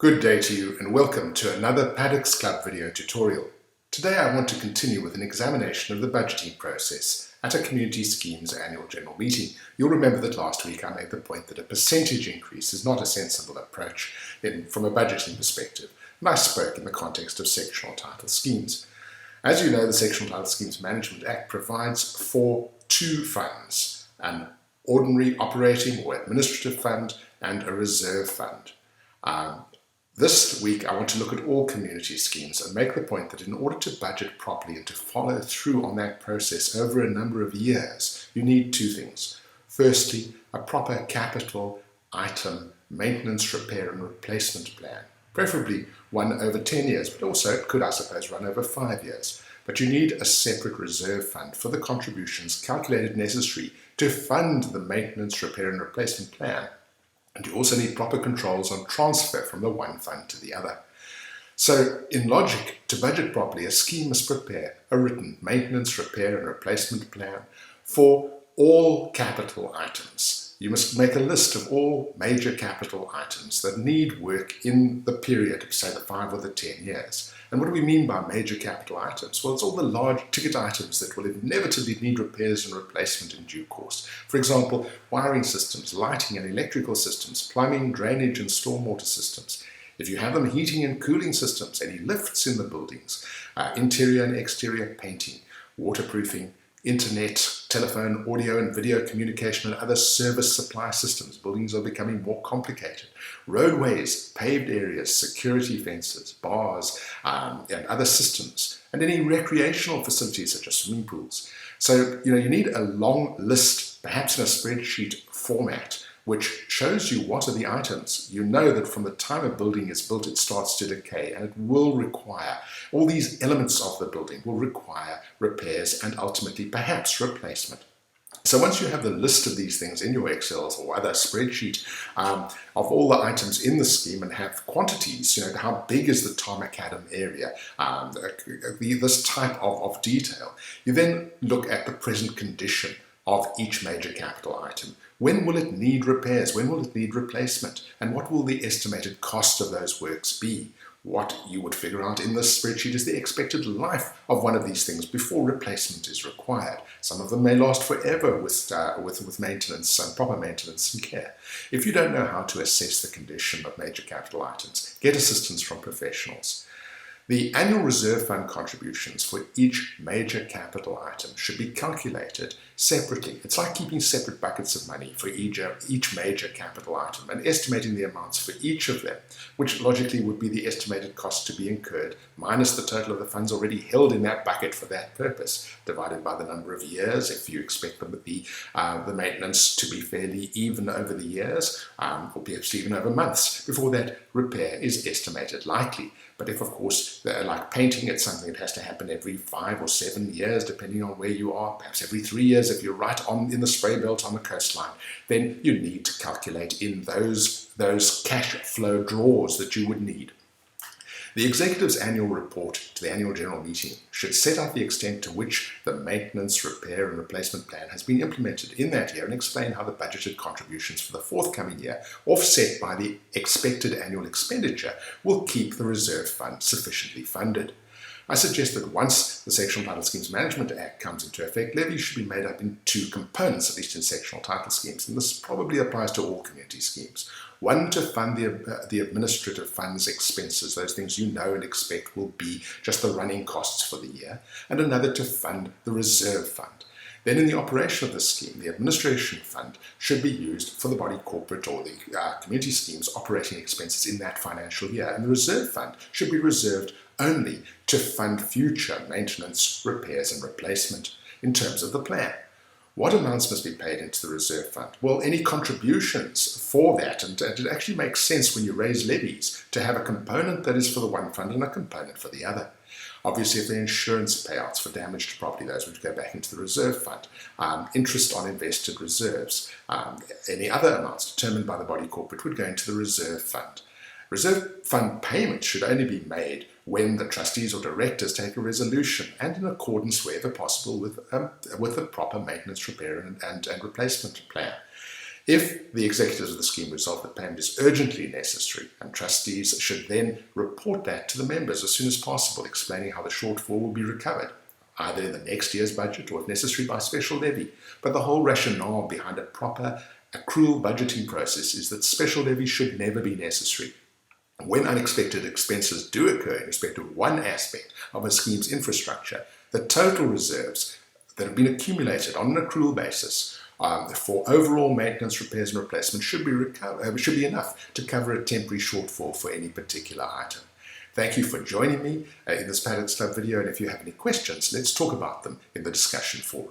Good day to you and welcome to another Paddocks Club video tutorial. Today I want to continue with an examination of the budgeting process at a community scheme's annual general meeting. You'll remember that last week I made the point that a percentage increase is not a sensible approach from a budgeting perspective, and I spoke in the context of sectional title schemes. As you know, the Sectional Title Schemes Management Act provides for two funds, an ordinary operating or administrative fund and a reserve fund. This week I want to look at all community schemes and make the point that in order to budget properly and to follow through on that process over a number of years, you need two things. Firstly, a proper capital item maintenance, repair and replacement plan, preferably one over 10 years, but also it could, I suppose, run over 5 years. But you need a separate reserve fund for the contributions calculated necessary to fund the maintenance, repair and replacement plan. And you also need proper controls on transfer from the one fund to the other. So, in logic, to budget properly, a scheme must prepare a written maintenance, repair and replacement plan for all capital items. You must make a list of all major capital items that need work in the period, say the 5 or the 10 years. And what do we mean by major capital items? Well, it's all the large ticket items that will inevitably need repairs and replacement in due course. For example, wiring systems, lighting and electrical systems, plumbing, drainage and stormwater systems. If you have them, heating and cooling systems, any lifts in the buildings, interior and exterior painting, waterproofing, internet, telephone, audio and video communication and other service supply systems. Buildings are becoming more complicated. Roadways, paved areas, security fences, bars and other systems, and any recreational facilities such as swimming pools. So, you need a long list, perhaps in a spreadsheet format, which shows you what are the items. You know that from the time a building is built, it starts to decay, and it will require, all these elements of the building will require repairs and ultimately perhaps replacement. So once you have the list of these things in your Excels or other spreadsheet of all the items in the scheme and have quantities, how big is the tar macadam area, this type of detail, you then look at the present condition of each major capital item. When will it need repairs? When will it need replacement? And what will the estimated cost of those works be? What you would figure out in this spreadsheet is the expected life of one of these things before replacement is required. Some of them may last forever with maintenance and proper maintenance and care. If you don't know how to assess the condition of major capital items, get assistance from professionals. The annual reserve fund contributions for each major capital item should be calculated separately. It's like keeping separate buckets of money for each major capital item and estimating the amounts for each of them, which logically would be the estimated cost to be incurred minus the total of the funds already held in that bucket for that purpose, divided by the number of years, if you expect the maintenance to be fairly even over the years, or perhaps even over months, before that repair is estimated likely. But if, of course, like painting, it's something that has to happen every 5 or 7 years, depending on where you are, perhaps every 3 years if you're right in the spray belt on the coastline, then you need to calculate in those cash flow draws that you would need. The Executive's annual report to the annual general meeting should set out the extent to which the maintenance, repair and replacement plan has been implemented in that year and explain how the budgeted contributions for the forthcoming year, offset by the expected annual expenditure, will keep the reserve fund sufficiently funded. I suggest that once the Sectional Title Schemes Management Act comes into effect, levies should be made up in two components, at least in sectional title schemes, and this probably applies to all community schemes. One to fund the administrative fund's expenses, those things you know and expect will be just the running costs for the year, and another to fund the reserve fund. Then in the operation of the scheme, the administration fund should be used for the body corporate or the community scheme's operating expenses in that financial year, and the reserve fund should be reserved only to fund future maintenance, repairs and replacement in terms of the plan. What amounts must be paid into the reserve fund? Well, any contributions for that, and it actually makes sense when you raise levies to have a component that is for the one fund and a component for the other. Obviously, if there are insurance payouts for damage to property, those would go back into the reserve fund. Interest on invested reserves, any other amounts determined by the body corporate would go into the reserve fund. Reserve fund payments should only be made when the trustees or directors take a resolution and in accordance wherever possible with a proper maintenance, repair and replacement plan. If the executors of the scheme resolve that payment is urgently necessary, and trustees should then report that to the members as soon as possible, explaining how the shortfall will be recovered, either in the next year's budget or, if necessary, by special levy. But the whole rationale behind a proper accrual budgeting process is that special levy should never be necessary. When unexpected expenses do occur in respect of one aspect of a scheme's infrastructure, the total reserves that have been accumulated on an accrual basis for overall maintenance, repairs and replacement should be enough to cover a temporary shortfall for any particular item. Thank you for joining me in this Paddocks Club video, and if you have any questions, let's talk about them in the discussion forum.